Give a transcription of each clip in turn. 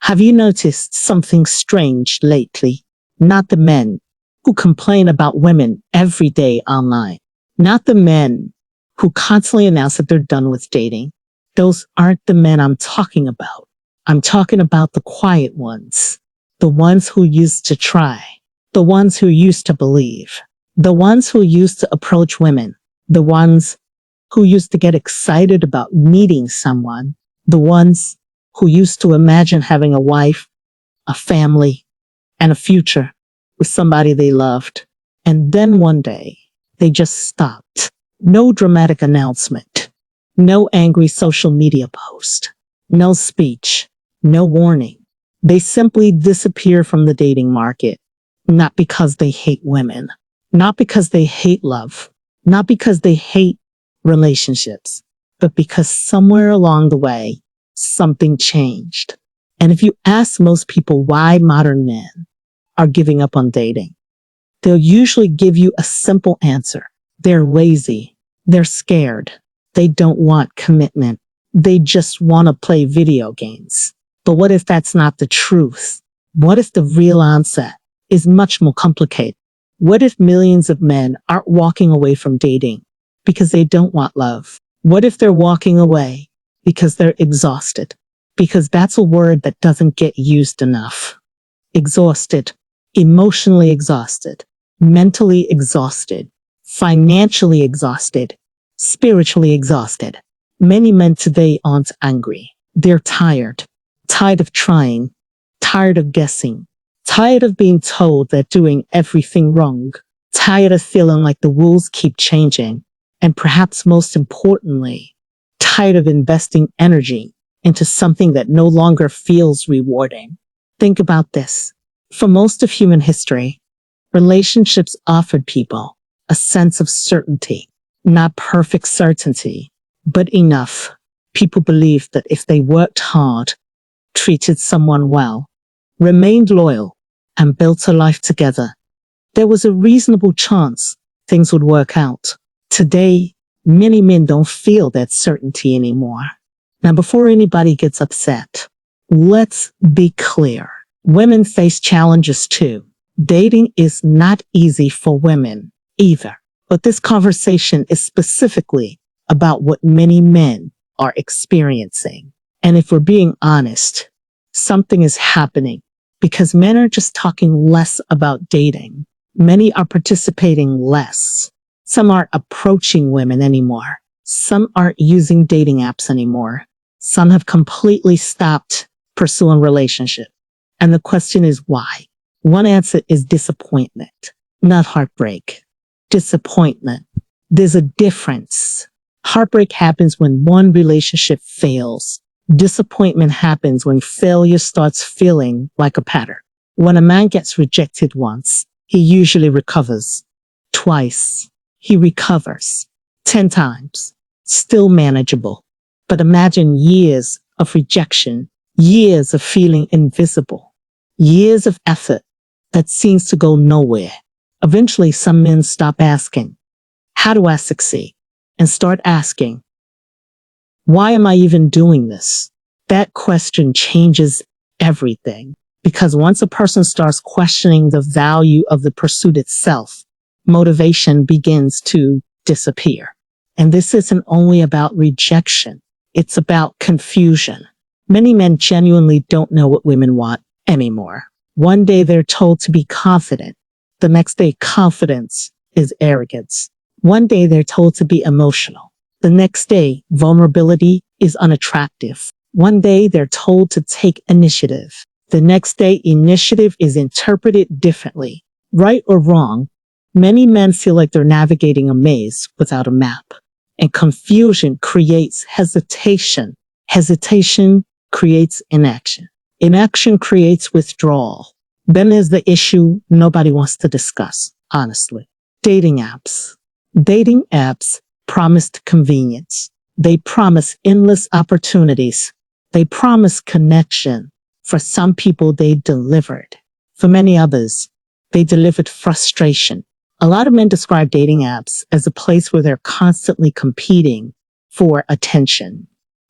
Have you noticed something strange lately? Not the men who complain about women every day online. Not the men who constantly announce that they're done with dating. Those aren't the men I'm talking about. I'm talking about the quiet ones. The ones who used to try. The ones who used to believe. The ones who used to approach women. The ones who used to get excited about meeting someone. The ones who used to imagine having a wife, a family, and a future with somebody they loved. And then one day, they just stopped. No dramatic announcement. No angry social media post. No speech. No warning. They simply disappear from the dating market. Not because they hate women. Not because they hate love. Not because they hate relationships. But because somewhere along the way, something changed. And if you ask most people why modern men are giving up on dating, they'll usually give you a simple answer. They're lazy. They're scared. They don't want commitment. They just want to play video games. But what if that's not the truth? What if the real answer is much more complicated? What if millions of men aren't walking away from dating because they don't want love? What if they're walking away because they're exhausted? Because that's a word that doesn't get used enough. Exhausted, emotionally exhausted, mentally exhausted, financially exhausted, spiritually exhausted. Many men today aren't angry. They're tired. Tired of trying. Tired of guessing. Tired of being told they're doing everything wrong. Tired of feeling like the rules keep changing. And perhaps most importantly, tired of investing energy into something that no longer feels rewarding. Think about this. For most of human history, relationships offered people a sense of certainty, not perfect certainty, but enough. People believed that if they worked hard, treated someone well, remained loyal, and built a life together, there was a reasonable chance things would work out. Today, many men don't feel that certainty anymore. Now, before anybody gets upset, let's be clear. Women face challenges too. Dating is not easy for women either. But this conversation is specifically about what many men are experiencing. And if we're being honest, something is happening because men are just talking less about dating. Many are participating less. Some aren't approaching women anymore. Some aren't using dating apps anymore. Some have completely stopped pursuing relationships. And the question is why? One answer is disappointment, not heartbreak. Disappointment. There's a difference. Heartbreak happens when one relationship fails. Disappointment happens when failure starts feeling like a pattern. When a man gets rejected once, he usually recovers. Twice, he recovers. 10 times, still manageable. But imagine years of rejection, years of feeling invisible, years of effort that seems to go nowhere. Eventually, some men stop asking, how do I succeed? And start asking, why am I even doing this? That question changes everything. Because once a person starts questioning the value of the pursuit itself, motivation begins to disappear. And this isn't only about rejection. It's about confusion. Many men genuinely don't know what women want anymore. One day they're told to be confident. The next day, confidence is arrogance. One day they're told to be emotional. The next day, vulnerability is unattractive. One day they're told to take initiative. The next day, initiative is interpreted differently. Right or wrong, many men feel like they're navigating a maze without a map. And confusion creates hesitation. Hesitation creates inaction. Inaction creates withdrawal. Then there's the issue nobody wants to discuss, honestly. Dating apps. Dating apps promised convenience. They promise endless opportunities. They promise connection. For some people, they delivered. For many others, they delivered frustration. A lot of men describe dating apps as a place where they're constantly competing for attention.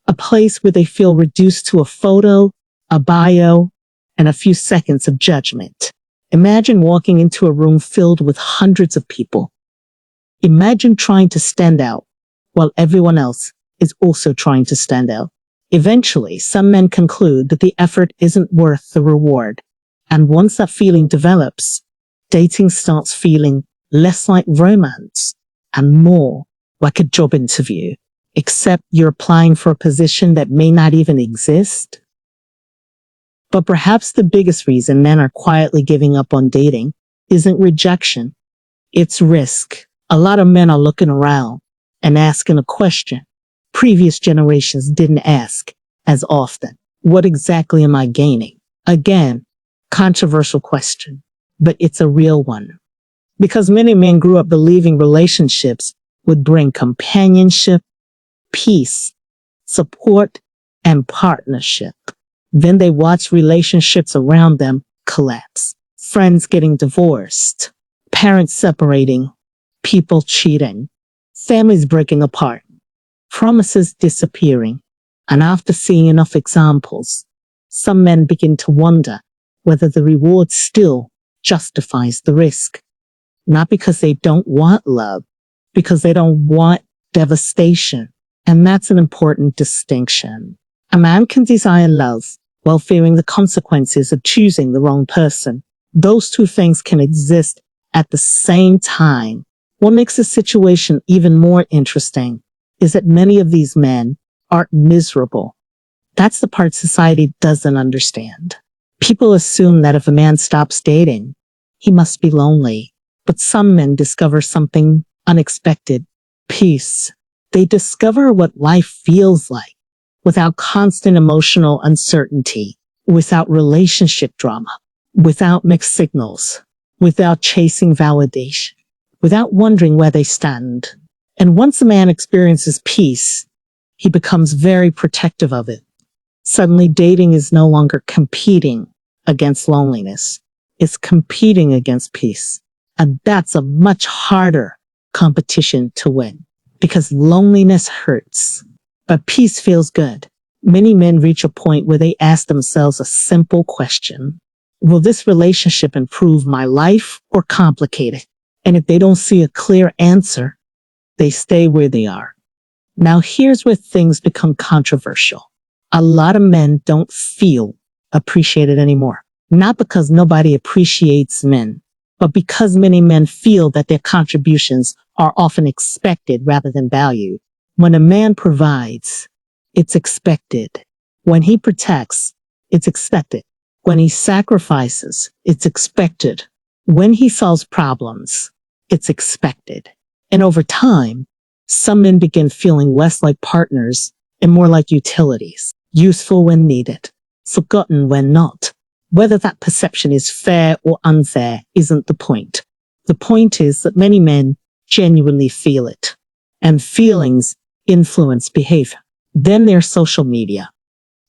A place where they feel reduced to a photo, a bio, and a few seconds of judgment. Imagine walking into a room filled with hundreds of people. Imagine trying to stand out while everyone else is also trying to stand out. Eventually, some men conclude that the effort isn't worth the reward. And once that feeling develops, dating starts feeling less like romance and more like a job interview, except you're applying for a position that may not even exist. But perhaps the biggest reason men are quietly giving up on dating isn't rejection, it's risk. A lot of men are looking around and asking a question previous generations didn't ask as often. What exactly am I gaining? Again, controversial question, but it's a real one. Because many men grew up believing relationships would bring companionship, peace, support, and partnership. Then they watch relationships around them collapse. Friends getting divorced, parents separating, people cheating, families breaking apart, promises disappearing. And after seeing enough examples, some men begin to wonder whether the reward still justifies the risk. Not because they don't want love, because they don't want devastation. And that's an important distinction. A man can desire love while fearing the consequences of choosing the wrong person. Those two things can exist at the same time. What makes the situation even more interesting is that many of these men aren't miserable. That's the part society doesn't understand. People assume that if a man stops dating, he must be lonely. But some men discover something unexpected: peace. They discover what life feels like without constant emotional uncertainty, without relationship drama, without mixed signals, without chasing validation, without wondering where they stand. And once a man experiences peace, he becomes very protective of it. Suddenly, dating is no longer competing against loneliness. It's competing against peace. And that's a much harder competition to win, because loneliness hurts, but peace feels good. Many men reach a point where they ask themselves a simple question: will this relationship improve my life or complicate it? And if they don't see a clear answer, they stay where they are. Now here's where things become controversial. A lot of men don't feel appreciated anymore. Not because nobody appreciates men, but because many men feel that their contributions are often expected rather than valued. When a man provides, it's expected. When he protects, it's expected. When he sacrifices, it's expected. When he solves problems, it's expected. And over time, some men begin feeling less like partners and more like utilities, useful when needed, forgotten when not. Whether that perception is fair or unfair isn't the point. The point is that many men genuinely feel it, and feelings influence behavior. Then there's social media,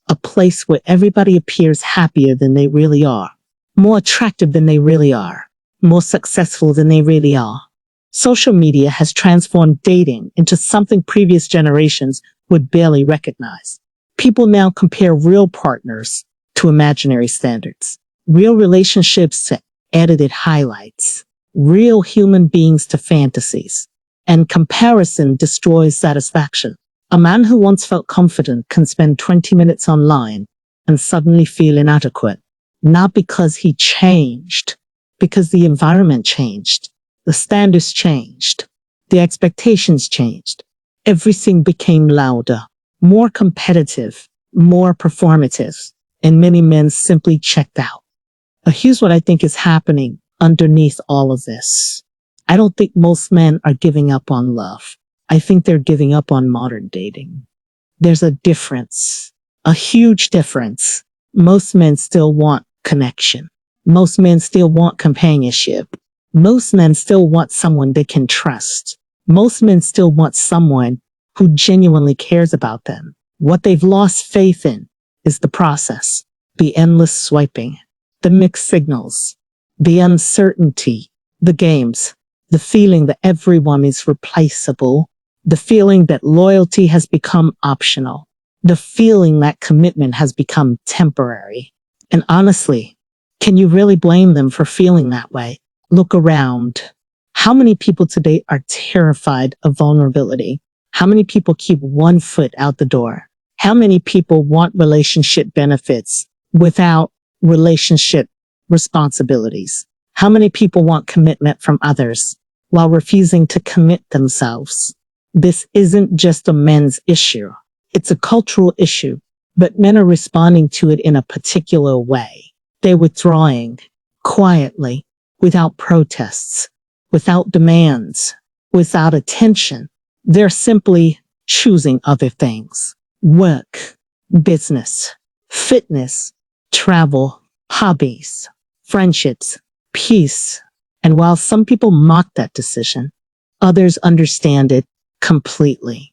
a place where everybody appears happier than they really are, more attractive than they really are, more successful than they really are. Social media has transformed dating into something previous generations would barely recognize. People now compare real partners to imaginary standards, real relationships to edited highlights, real human beings to fantasies, and comparison destroys satisfaction. A man who once felt confident can spend 20 minutes online and suddenly feel inadequate, not because he changed, because the environment changed, the standards changed, the expectations changed. Everything became louder, more competitive, more performative, and many men simply checked out. But here's what I think is happening underneath all of this. I don't think most men are giving up on love. I think they're giving up on modern dating. There's a difference, a huge difference. Most men still want connection. Most men still want companionship. Most men still want someone they can trust. Most men still want someone who genuinely cares about them. What they've lost faith in is the process, the endless swiping, the mixed signals, the uncertainty, the games, the feeling that everyone is replaceable, the feeling that loyalty has become optional. The feeling that commitment has become temporary. And honestly, can you really blame them for feeling that way? Look around. How many people today are terrified of vulnerability? How many people keep one foot out the door? How many people want relationship benefits without relationship responsibilities? How many people want commitment from others while refusing to commit themselves? This isn't just a men's issue. It's a cultural issue, but men are responding to it in a particular way. They're withdrawing quietly, without protests, without demands, without attention. They're simply choosing other things. Work, business, fitness, travel, hobbies, friendships, peace. And while some people mock that decision, others understand it completely.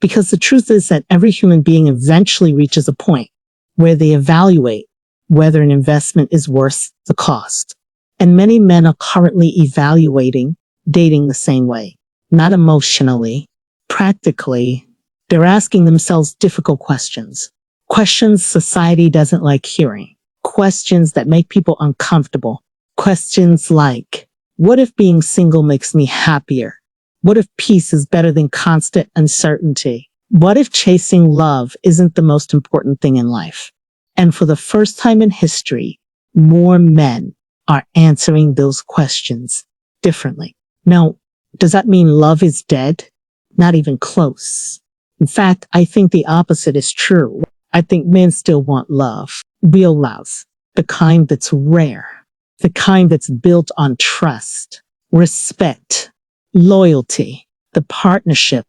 Because the truth is that every human being eventually reaches a point where they evaluate whether an investment is worth the cost. And many men are currently evaluating dating the same way, not emotionally, practically. They're asking themselves difficult questions, questions society doesn't like hearing, questions that make people uncomfortable, questions like, what if being single makes me happier? What if peace is better than constant uncertainty? What if chasing love isn't the most important thing in life? And for the first time in history, more men are answering those questions differently. Now, does that mean love is dead? Not even close. In fact, I think the opposite is true. I think men still want love, real love, the kind that's rare, the kind that's built on trust, respect, loyalty, the partnership.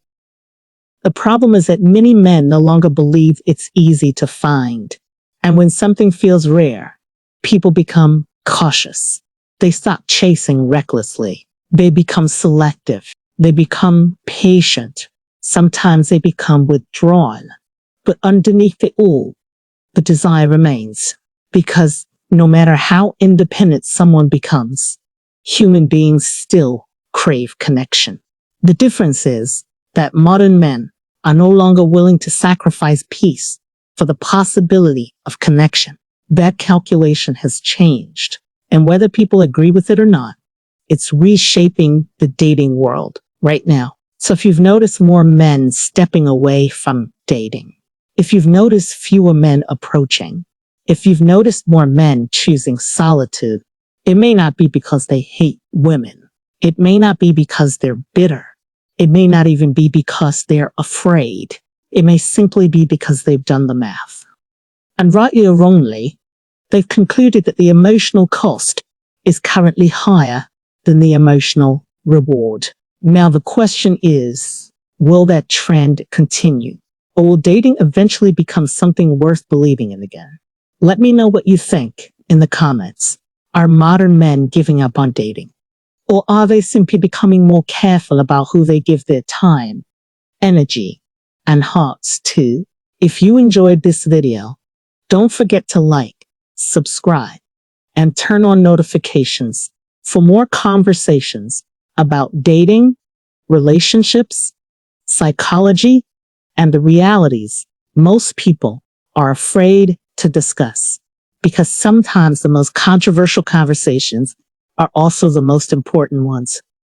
The problem is that many men no longer believe it's easy to find. And when something feels rare, people become cautious. They stop chasing recklessly. They become selective. They become patient. Sometimes they become withdrawn. But underneath it all, the desire remains. Because no matter how independent someone becomes, human beings still crave connection. The difference is that modern men are no longer willing to sacrifice peace for the possibility of connection. That calculation has changed. And whether people agree with it or not, it's reshaping the dating world right now. So if you've noticed more men stepping away from dating, if you've noticed fewer men approaching, if you've noticed more men choosing solitude, it may not be because they hate women. It may not be because they're bitter. It may not even be because they're afraid. It may simply be because they've done the math. And rightly or wrongly, they've concluded that the emotional cost is currently higher than the emotional reward. Now the question is, will that trend continue? Or will dating eventually become something worth believing in again? Let me know what you think in the comments. Are modern men giving up on dating? Or are they simply becoming more careful about who they give their time, energy, and hearts to? If you enjoyed this video, don't forget to like, subscribe, and turn on notifications for more conversations about dating, relationships, psychology, and the realities most people are afraid to discuss. Because sometimes the most controversial conversations are also the most important ones.